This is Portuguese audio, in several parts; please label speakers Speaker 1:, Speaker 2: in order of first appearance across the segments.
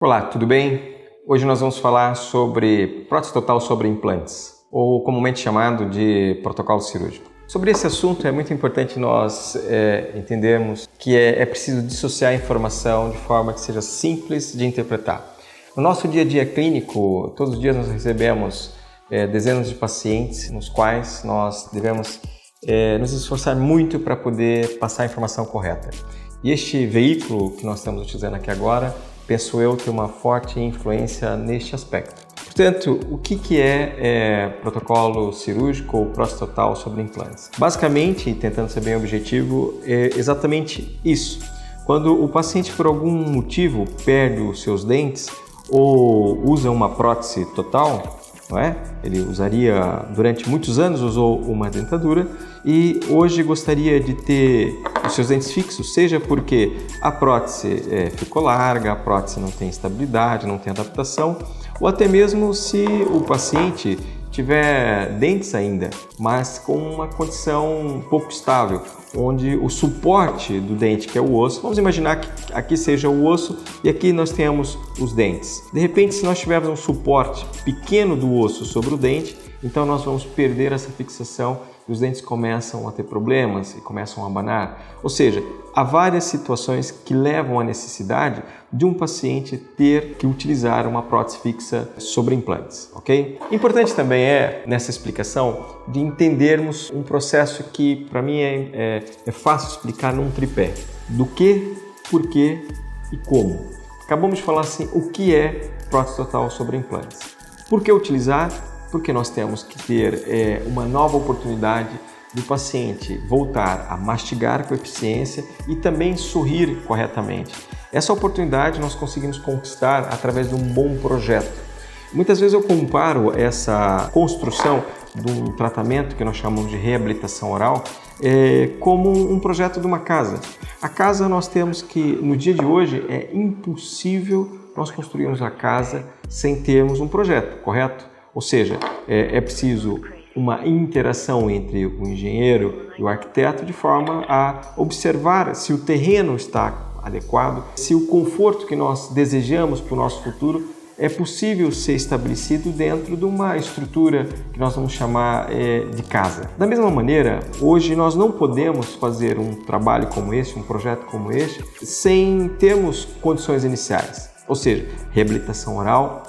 Speaker 1: Olá, tudo bem? Hoje nós vamos falar sobre prótese total sobre implantes, ou comumente chamado de protocolo cirúrgico. Sobre esse assunto é muito importante nós entendermos que é preciso dissociar a informação de forma que seja simples de interpretar. No nosso dia a dia clínico, todos os dias nós recebemos dezenas de pacientes nos quais nós devemos nos esforçar muito para poder passar a informação correta. E este veículo que nós estamos utilizando aqui agora, penso eu, tem uma forte influência neste aspecto. Portanto, o que é protocolo cirúrgico ou prótese total sobre implantes? Basicamente, tentando ser bem objetivo, é exatamente isso. Quando o paciente, por algum motivo, perde os seus dentes ou usa uma prótese total, não é? Ele usaria, durante muitos anos, usou uma dentadura e hoje gostaria de ter os seus dentes fixos, seja porque a prótese ficou larga, a prótese não tem estabilidade, não tem adaptação, ou até mesmo se o paciente tiver dentes ainda, mas com uma condição pouco estável, onde o suporte do dente, que é o osso, vamos imaginar que aqui seja o osso e aqui nós temos os dentes. De repente, se nós tivermos um suporte pequeno do osso sobre o dente, então nós vamos perder essa fixação e os dentes começam a ter problemas e começam a abanar. Ou seja, há várias situações que levam à necessidade de um paciente ter que utilizar uma prótese fixa sobre implantes, ok? Importante também nessa explicação, de entendermos um processo que para mim é fácil explicar num tripé. Do que, por quê e como. Acabamos de falar assim, o que é prótese total sobre implantes. Por que utilizar? Porque nós temos que ter uma nova oportunidade do paciente voltar a mastigar com eficiência e também sorrir corretamente. Essa oportunidade nós conseguimos conquistar através de um bom projeto. Muitas vezes eu comparo essa construção de um tratamento que nós chamamos de reabilitação oral como um projeto de uma casa. A casa nós temos que, no dia de hoje, é impossível nós construirmos a casa sem termos um projeto, correto? Ou seja, é preciso uma interação entre o engenheiro e o arquiteto de forma a observar se o terreno está adequado, se o conforto que nós desejamos para o nosso futuro é possível ser estabelecido dentro de uma estrutura que nós vamos chamar de casa. Da mesma maneira, hoje nós não podemos fazer um trabalho como este, um projeto como este, sem termos condições iniciais. Ou seja, reabilitação oral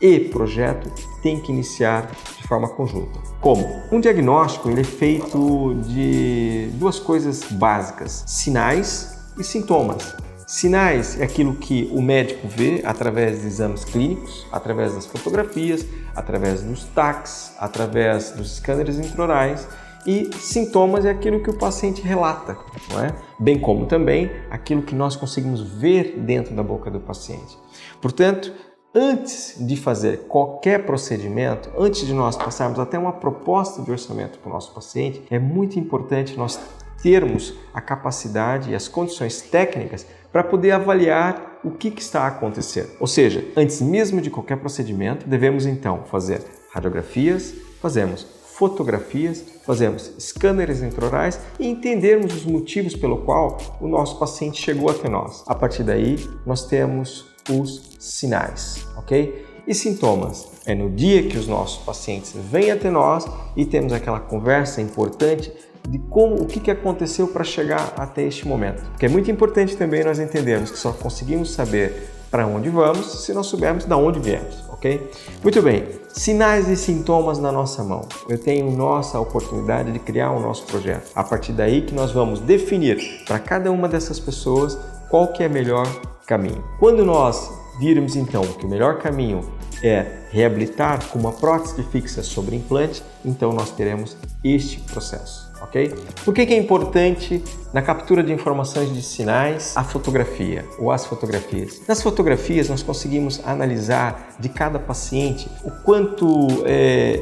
Speaker 1: e projeto tem que iniciar de forma conjunta. Como? Um diagnóstico ele é feito de duas coisas básicas: sinais e sintomas. Sinais é aquilo que o médico vê através de exames clínicos, através das fotografias, através dos TACs, através dos escâneres intraorais, e sintomas é aquilo que o paciente relata, não é? Bem como também aquilo que nós conseguimos ver dentro da boca do paciente. Portanto, antes de fazer qualquer procedimento, antes de nós passarmos até uma proposta de orçamento para o nosso paciente, é muito importante nós termos a capacidade e as condições técnicas para poder avaliar o que está acontecendo. Ou seja, antes mesmo de qualquer procedimento, devemos então fazer radiografias, fazemos fotografias, fazemos escâneres intraorais e entendermos os motivos pelo qual o nosso paciente chegou até nós. A partir daí, nós temos os sinais, ok? E sintomas é no dia que os nossos pacientes vêm até nós e temos aquela conversa importante de o que aconteceu para chegar até este momento. Porque é muito importante também nós entendermos que só conseguimos saber para onde vamos se nós soubermos de onde viemos, ok? Muito bem, sinais e sintomas na nossa mão. Eu tenho nossa oportunidade de criar o nosso projeto. A partir daí que nós vamos definir para cada uma dessas pessoas qual que é o melhor caminho. Quando nós virmos então que o melhor caminho é reabilitar com uma prótese fixa sobre implante, então nós teremos este processo, ok? Por que é importante na captura de informações de sinais a fotografia ou as fotografias? Nas fotografias nós conseguimos analisar de cada paciente o quanto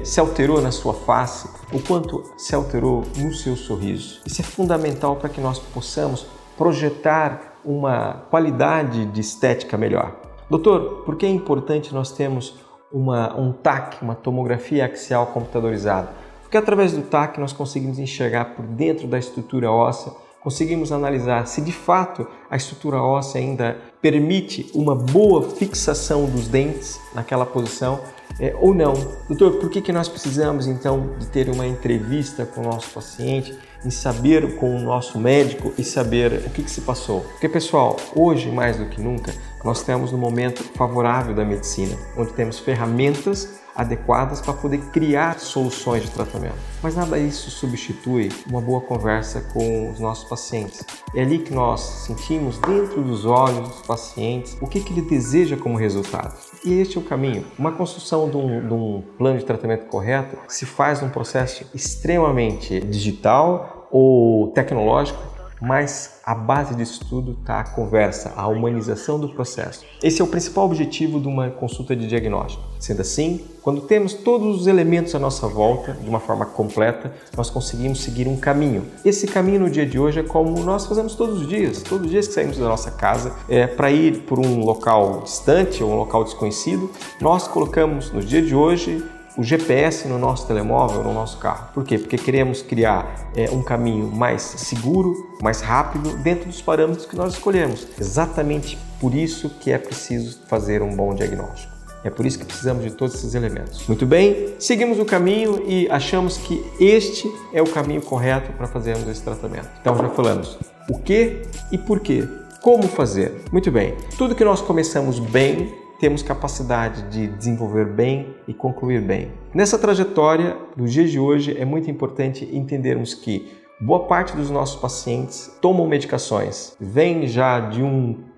Speaker 1: se alterou na sua face, o quanto se alterou no seu sorriso. Isso é fundamental para que nós possamos projetar uma qualidade de estética melhor. Doutor, por que é importante nós termos um TAC, uma tomografia axial computadorizada? Porque através do TAC nós conseguimos enxergar por dentro da estrutura óssea, conseguimos analisar se de fato a estrutura óssea ainda permite uma boa fixação dos dentes naquela posição ou não. Doutor, por que nós precisamos então de ter uma entrevista com o nosso paciente, em saber com o nosso médico e saber o que se passou? Porque, pessoal, hoje mais do que nunca, nós estamos num momento favorável da medicina, onde temos ferramentas adequadas para poder criar soluções de tratamento. Mas nada disso substitui uma boa conversa com os nossos pacientes. É ali que nós sentimos dentro dos olhos dos pacientes o que ele deseja como resultado. E este é o caminho. Uma construção de um plano de tratamento correto se faz num processo extremamente digital ou tecnológico, mas a base disso tudo está a conversa, a humanização do processo. Esse é o principal objetivo de uma consulta de diagnóstico. Sendo assim, quando temos todos os elementos à nossa volta, de uma forma completa, nós conseguimos seguir um caminho. Esse caminho no dia de hoje é como nós fazemos todos os dias que saímos da nossa casa para ir por um local distante ou um local desconhecido, nós colocamos no dia de hoje o GPS no nosso telemóvel, no nosso carro. Por quê? Porque queremos criar um caminho mais seguro, mais rápido, dentro dos parâmetros que nós escolhemos. Exatamente por isso que é preciso fazer um bom diagnóstico. É por isso que precisamos de todos esses elementos. Muito bem, seguimos o caminho e achamos que este é o caminho correto para fazermos esse tratamento. Então já falamos o que e por quê. Como fazer? Muito bem, tudo que nós começamos bem, temos capacidade de desenvolver bem e concluir bem. Nessa trajetória, nos dias de hoje, é muito importante entendermos que boa parte dos nossos pacientes tomam medicações, vêm já de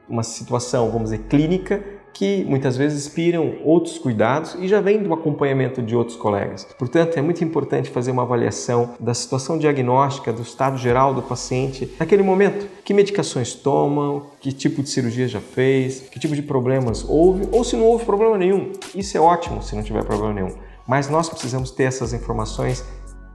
Speaker 1: uma situação, vamos dizer, clínica, que muitas vezes inspiram outros cuidados e já vem do acompanhamento de outros colegas. Portanto, é muito importante fazer uma avaliação da situação diagnóstica, do estado geral do paciente naquele momento. Que medicações tomam, que tipo de cirurgia já fez, que tipo de problemas houve, ou se não houve problema nenhum. Isso é ótimo se não tiver problema nenhum. Mas nós precisamos ter essas informações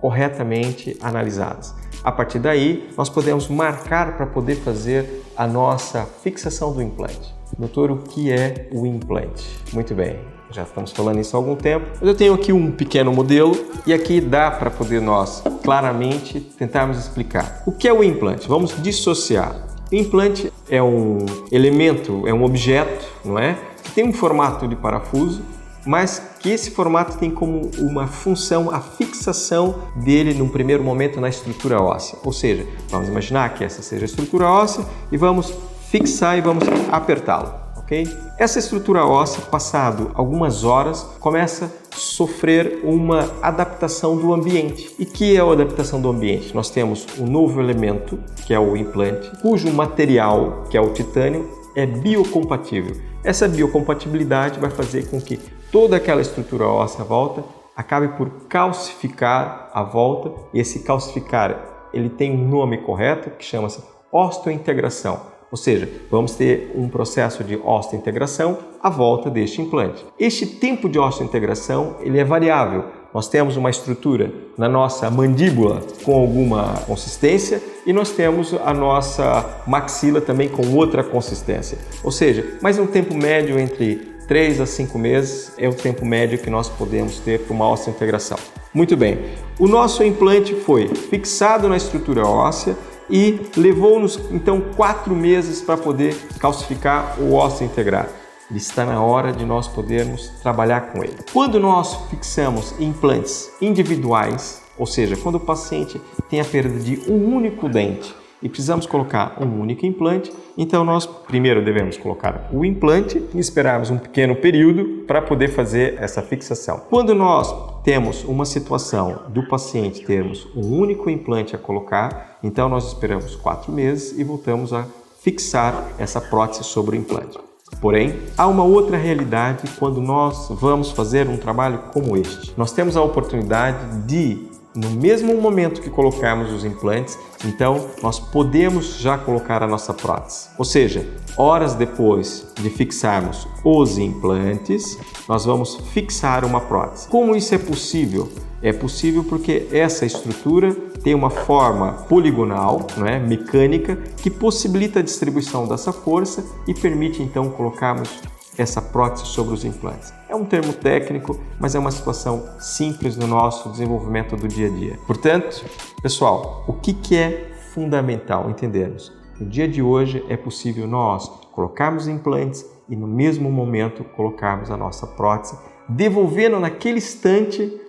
Speaker 1: corretamente analisadas. A partir daí, nós podemos marcar para poder fazer a nossa fixação do implante. Doutor, o que é o implante? Muito bem, já estamos falando isso há algum tempo. Mas eu tenho aqui um pequeno modelo e aqui dá para poder nós claramente tentarmos explicar. O que é o implante? Vamos dissociar. O implante é um elemento, é um objeto, não é? Que tem um formato de parafuso, mas que esse formato tem como uma função a fixação dele num primeiro momento na estrutura óssea. Ou seja, vamos imaginar que essa seja a estrutura óssea e vamos fixar e vamos apertá-lo, ok? Essa estrutura óssea, passado algumas horas, começa a sofrer uma adaptação do ambiente. E que é a adaptação do ambiente? Nós temos um novo elemento, que é o implante, cujo material, que é o titânio, é biocompatível. Essa biocompatibilidade vai fazer com que toda aquela estrutura óssea à volta acabe por calcificar à volta, e esse calcificar ele tem um nome correto que chama-se osteointegração. Ou seja, vamos ter um processo de osteointegração à volta deste implante. Este tempo de osteointegração ele é variável. Nós temos uma estrutura na nossa mandíbula com alguma consistência e nós temos a nossa maxila também com outra consistência. Ou seja, mais um tempo médio entre 3 a 5 meses é o tempo médio que nós podemos ter para uma osteointegração. Muito bem, o nosso implante foi fixado na estrutura óssea e levou-nos então 4 meses para poder calcificar o osso integrado. Está na hora de nós podermos trabalhar com ele. Quando nós fixamos implantes individuais, ou seja, quando o paciente tem a perda de um único dente e precisamos colocar um único implante, então nós primeiro devemos colocar o implante e esperarmos um pequeno período para poder fazer essa fixação. Quando nós temos uma situação do paciente termos um único implante a colocar, então nós esperamos 4 meses e voltamos a fixar essa prótese sobre o implante. Porém, há uma outra realidade quando nós vamos fazer um trabalho como este. Nós temos a oportunidade de, no mesmo momento que colocarmos os implantes, então nós podemos já colocar a nossa prótese. Ou seja, horas depois de fixarmos os implantes, nós vamos fixar uma prótese. Como isso é possível? É possível porque essa estrutura tem uma forma poligonal, mecânica, que possibilita a distribuição dessa força e permite então colocarmos essa prótese sobre os implantes. É um termo técnico, mas é uma situação simples no nosso desenvolvimento do dia a dia. Portanto, pessoal, o que é fundamental entendermos? No dia de hoje é possível nós colocarmos implantes e no mesmo momento colocarmos a nossa prótese, devolvendo naquele instante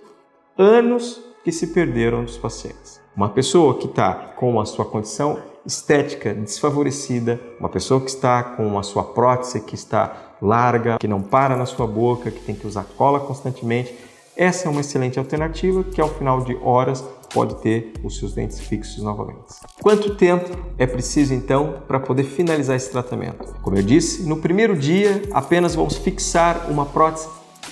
Speaker 1: anos que se perderam dos pacientes. Uma pessoa que está com a sua condição estética desfavorecida, uma pessoa que está com a sua prótese que está larga, que não para na sua boca, que tem que usar cola constantemente, essa é uma excelente alternativa que ao final de horas pode ter os seus dentes fixos novamente. Quanto tempo é preciso então para poder finalizar esse tratamento? Como eu disse, no primeiro dia apenas vamos fixar uma prótese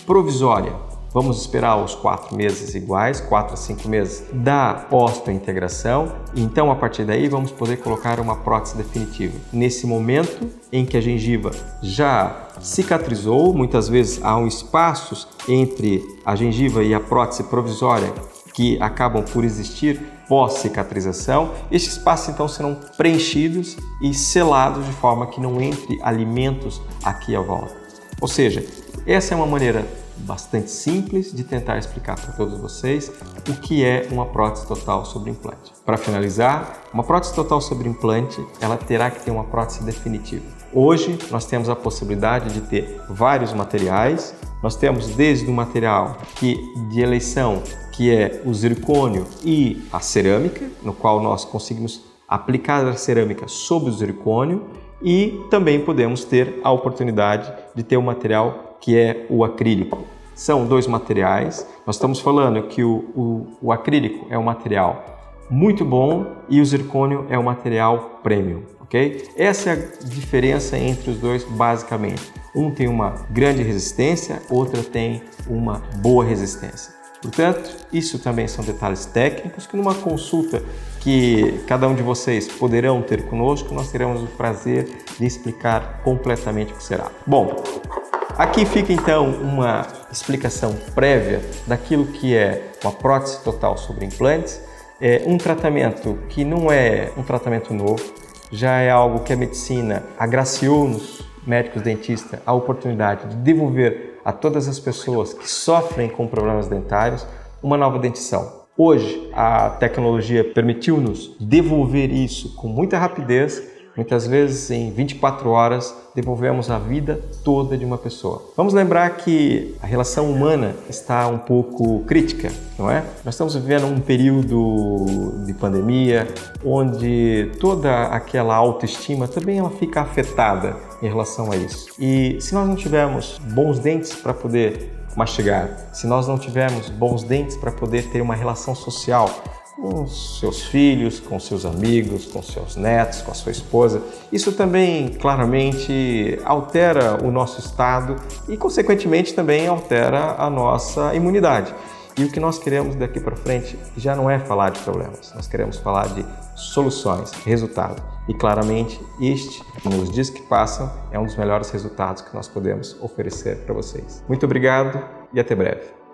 Speaker 1: provisória. Vamos esperar os 4 meses iguais, 4 a 5 meses da osteointegração, e então a partir daí vamos poder colocar uma prótese definitiva. Nesse momento em que a gengiva já cicatrizou, muitas vezes há um espaço entre a gengiva e a prótese provisória que acabam por existir pós-cicatrização. Estes espaços então serão preenchidos e selados de forma que não entre alimentos aqui à volta. Ou seja, essa é uma maneira bastante simples de tentar explicar para todos vocês o que é uma prótese total sobre implante. Para finalizar, uma prótese total sobre implante, ela terá que ter uma prótese definitiva. Hoje nós temos a possibilidade de ter vários materiais. Nós temos desde o material de eleição, que é o zircônio e a cerâmica, no qual nós conseguimos aplicar a cerâmica sobre o zircônio, e também podemos ter a oportunidade de ter o material que é o acrílico. São 2 materiais. Nós estamos falando que o acrílico é um material muito bom e o zircônio é um material premium, ok? Essa é a diferença entre os dois basicamente. Um tem uma grande resistência, outra tem uma boa resistência. Portanto, isso também são detalhes técnicos que numa consulta que cada um de vocês poderão ter conosco, nós teremos o prazer de explicar completamente o que será. Bom, aqui fica então uma explicação prévia daquilo que é uma prótese total sobre implantes. É um tratamento que não é um tratamento novo, já é algo que a medicina agraciou nos médicos dentistas a oportunidade de devolver a todas as pessoas que sofrem com problemas dentários uma nova dentição. Hoje a tecnologia permitiu-nos devolver isso com muita rapidez. Muitas vezes, em 24 horas, devolvemos a vida toda de uma pessoa. Vamos lembrar que a relação humana está um pouco crítica, não é? Nós estamos vivendo um período de pandemia, onde toda aquela autoestima também ela fica afetada em relação a isso. E se nós não tivermos bons dentes para poder mastigar, se nós não tivermos bons dentes para poder ter uma relação social, com seus filhos, com seus amigos, com seus netos, com a sua esposa. Isso também claramente altera o nosso estado e, consequentemente, também altera a nossa imunidade. E o que nós queremos daqui para frente já não é falar de problemas, nós queremos falar de soluções, resultado. E claramente este, nos dias que passam, é um dos melhores resultados que nós podemos oferecer para vocês. Muito obrigado e até breve.